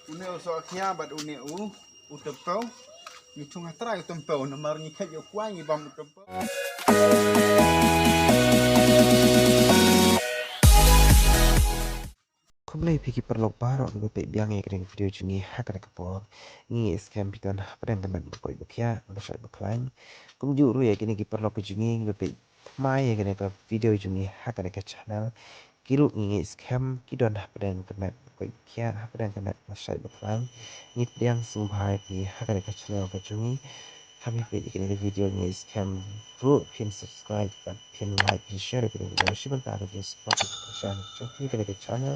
Une so kia bat une utempau. Ni thung hatra utempau nomor ni khat yo kwa ni bam utempau. Kumlay piki perlok baro ng bapay biyang kring video jungi haka nakapor ngi scam piton padang kanan bakoy bakya wala shay baklang kung juru ya kini ki perlok jungi bapay mai ya kini ka video jungi haka naka channel kiru ngi scam kidon padang kanan bakoy bakya padang kanan wala shay baklang ngi tiang sumbhay pi haka naka channel ka jungi kami pwede kini ka video ngi scam ru pin subscribe pin like pin share kini video shiban ta ka support Pyrshang kini ka channel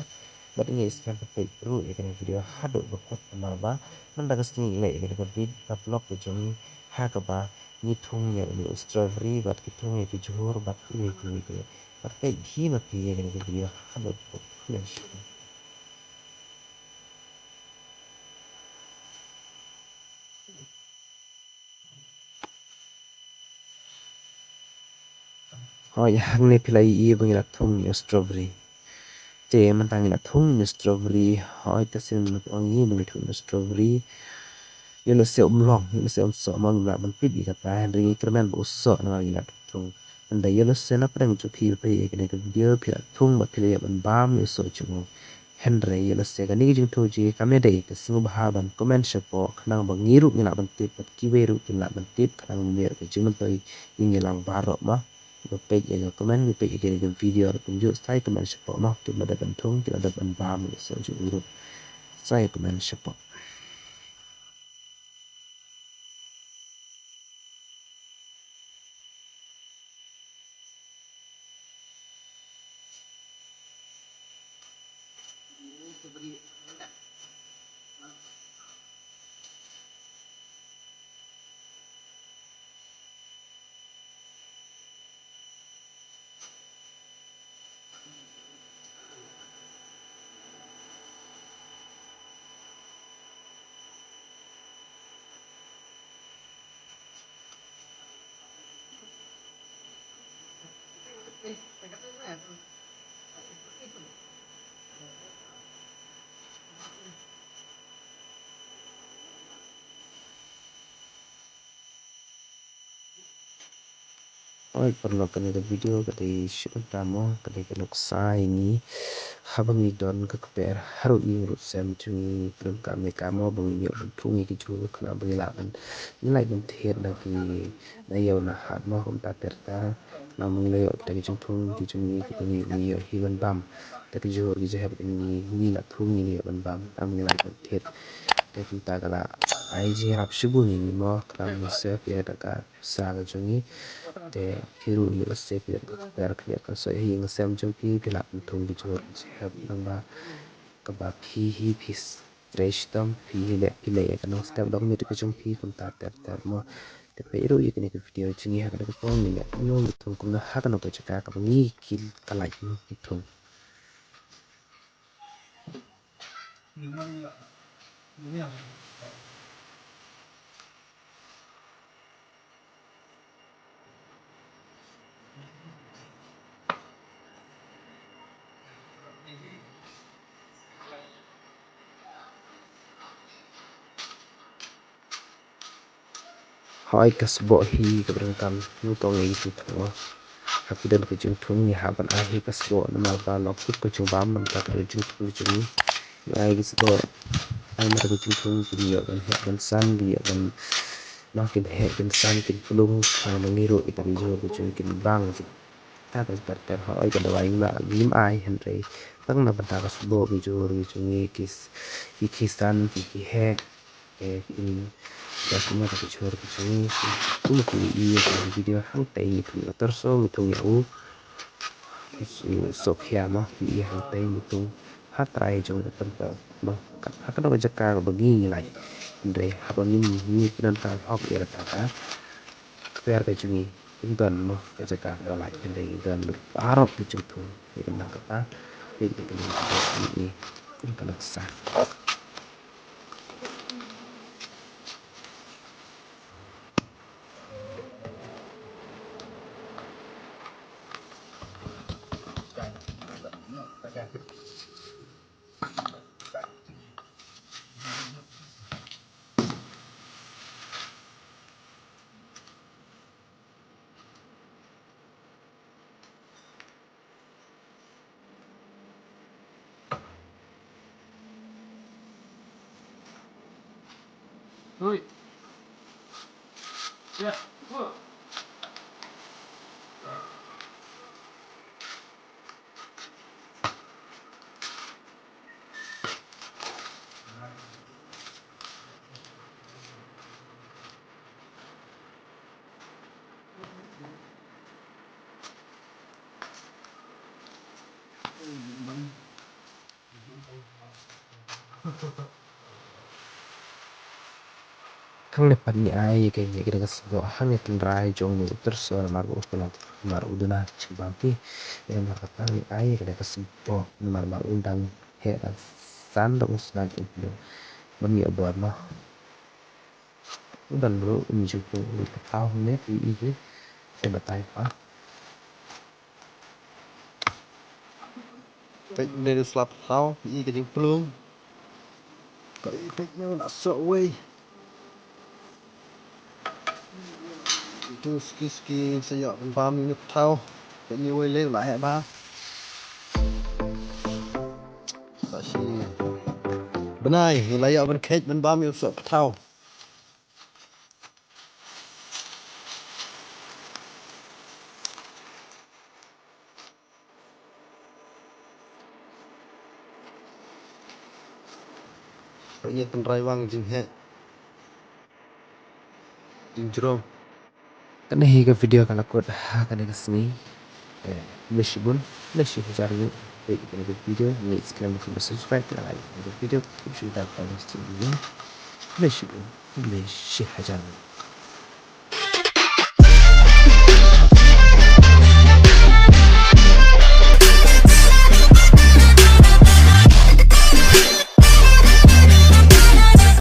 but ini scam page ru ikan video hado bakot marba nanda kasni le ikan vid vlog bejoni hakaba ni thung ya ni strawberry bat ki thung ya ki jhur bat ki but page hi ma pi ikan video hado flash oh ya hang ne pilai i bangila thung ya strawberry te man tangila thung ya strawberry hoi ta sim ong yi bangila thung strawberry yelo se umlong yelo se umso mang la man pit ika ta henry kermen bo so na ila thung anda yelo se na preng chu phi pe ikene ke video phi thung ma thile ban bam ye so chu henry yelo se ga ni jing thu ji kame de ke su ba ban comment se po khang ba ngi ru ni la ban tip pat ki we ru ni la ban tip khang me ke chu man toi ni lang ba ro ma ba pe ye comment ni pe ke video tum ju sai comment se po ma tu ma da ban thung ti da ban bam ye so chu ru sai comment se po oi perlu kan ada video kata shoot tamo kata kenok sai ni habang ni don ka per haru i ru sem chu prum ka me ka mo bang yo thung ki chu khna bang la ban ni lai ban thet na ki na yo na hat mo kum ta ter ta na mung le yo ta ki chung thung ki chung ni ki ni yo hi ban bam ta ki jo ki je ha ni na thung ni ban bam am ni lai ban thet ta kum ta ka la ai ji hap shubu ni mo kram ni se ya ta ka sa ga chung ni te kiru ni se pi per kya ka so hi ng sem chung pi pila thung ki chu hab nang ba ka ba phi hi phi fresh tam phi le pi le ka no step dog ni ki chung pi kum ta ter mo te pe ru yi ni video chung hi ha ka ko ni le no thung kum na ha ka no ka cha ka ni ki ka lai ni thung hỏi cái bộ hi cái bên cạnh nhu cầu nghề thì thua hạt cái đơn cái chung thun nhà bạn ai hi cái bộ nó mà ta lọc chút cái chung bám mình ta cái chung chung ai cái bộ ai mà cái chung thun cái nhiều gần san cái gần nó cái hệ gần san cái plung mà nó nghĩ rồi cái cái chung cái băng ta cái bật bật hỏi cái đầu anh là lim ai hiện tại tăng là bạn ta cái bộ cái chung cái san cái hệ cái ya kuma ka chor ka chuni kuma ku iya ka video hang tai ni tu tor so mi tu ya u so khia ma iya hang tai mi tu ha trai jong da tan ta ba ka ha ka no jakka ba gi ni lai ndre ha ba ni kan ta ok ya ta ka per ka chuni in dan no ka jakka ba lai ndre dan arab tu chung tu ni kan ka ta ni ni kun ka laksa Ui. Ya. Hang ne pan ni ai ke ni kira kasgo hang ne tin rai jong ni terus mar u pelat mar udana chibangki e mar kata ni ai kira kasbo mar undang he san dong snan itu mami abor no udan bro ini juga tahu ne ini e batai pa pek ne slap tahu i ke jing plung kai pek ne na so way tu ski saya pam ni tahu pek ni way le lại ba Sashi benai layak ben kek ben bam yo so tahu Iya penrai wang jing he jing jrom kan hi ga video kan aku kan ga sini meshibun leshi jarni baik kan ga video ni sekalian lupa subscribe dan like kan ga video sudah pada sini meshibun leshi hajar